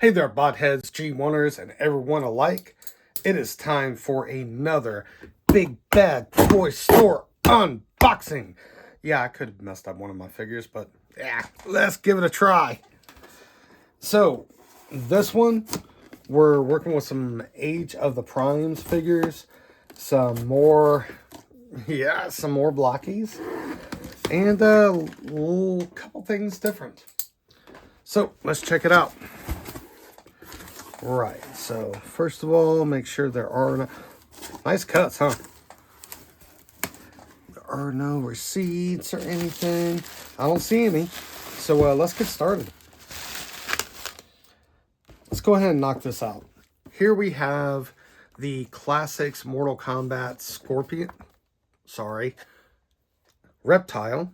Hey there, botheads, G1ers, and everyone alike. It is time for another Big Bad Toy Store unboxing. Yeah, I could have messed up one of my figures, but yeah, let's give it a try. So, this one, we're working with some Age of the Primes figures, some more Blokees, and a couple things different. So, let's check it out. Right, so first of all, make sure there are no... Nice cuts, huh? There are no receipts or anything. I don't see any. So let's get started. Let's go ahead and knock this out. Here we have the Klassics Mortal Kombat Reptile.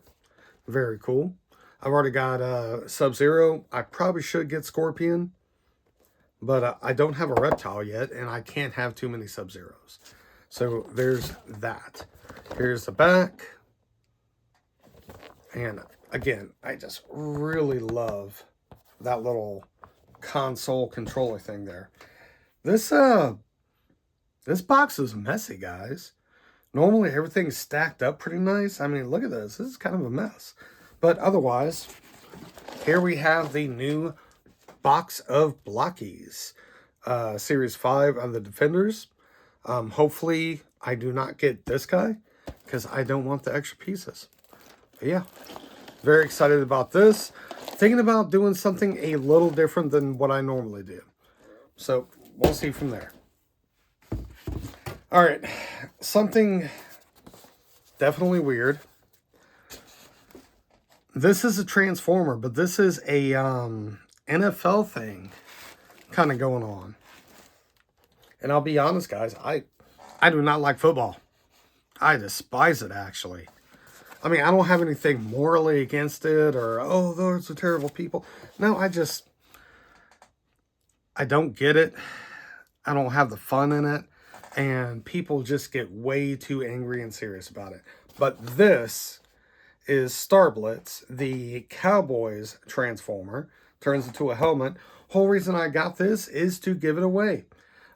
Very cool. I've already got Sub-Zero. I probably should get Scorpion. But I don't have a Reptile yet, and I can't have too many Sub-Zeros. So there's that. Here's the back. And again, I just really love that little console controller thing there. This box is messy, guys. Normally everything's stacked up pretty nice. I mean, look at this. This is kind of a mess. But otherwise, here we have the new box of Blokees, Series 5 of the Defenders. Hopefully I do not get this guy because I don't want the extra pieces. But yeah, very excited about this. Thinking about doing something a little different than what I normally do. So we'll see from there. All right, something definitely weird. This is a Transformer, but this is a NFL thing kind of going on. And I'll be honest, guys, I do not like football. I despise it, actually. I mean, I don't have anything morally against it or, oh, those are terrible people. No, I don't get it. I don't have the fun in it. And people just get way too angry and serious about it. But this is Star Blitz, the Cowboys Transformer. Turns into a helmet. Whole reason I got this is to give it away.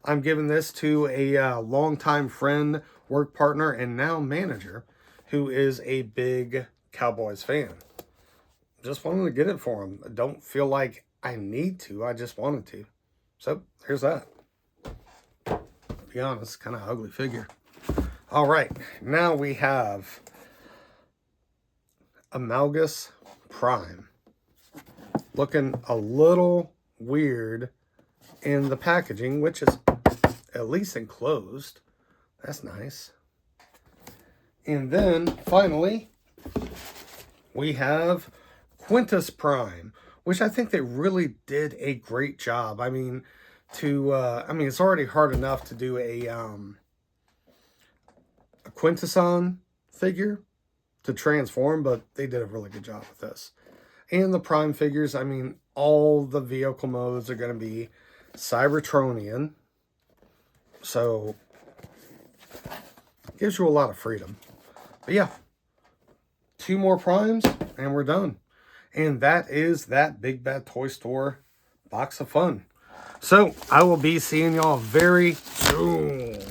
I'm giving this to a longtime friend, work partner, and now manager who is a big Cowboys fan. Just wanted to get it for him. I don't feel like I need to. I just wanted to. So, here's that. To be honest, kind of ugly figure. All right. Now we have Amalgus Prime. Looking a little weird in the packaging, which is at least enclosed. That's nice. And then, finally, we have Quintus Prime, which I think they really did a great job. I mean, it's already hard enough to do a Quintesson figure to transform, but they did a really good job with this. And the Prime figures, I mean, all the vehicle modes are going to be Cybertronian. So, gives you a lot of freedom. But yeah, 2 more Primes, and we're done. And that is that Big Bad Toy Store box of fun. So, I will be seeing y'all very soon.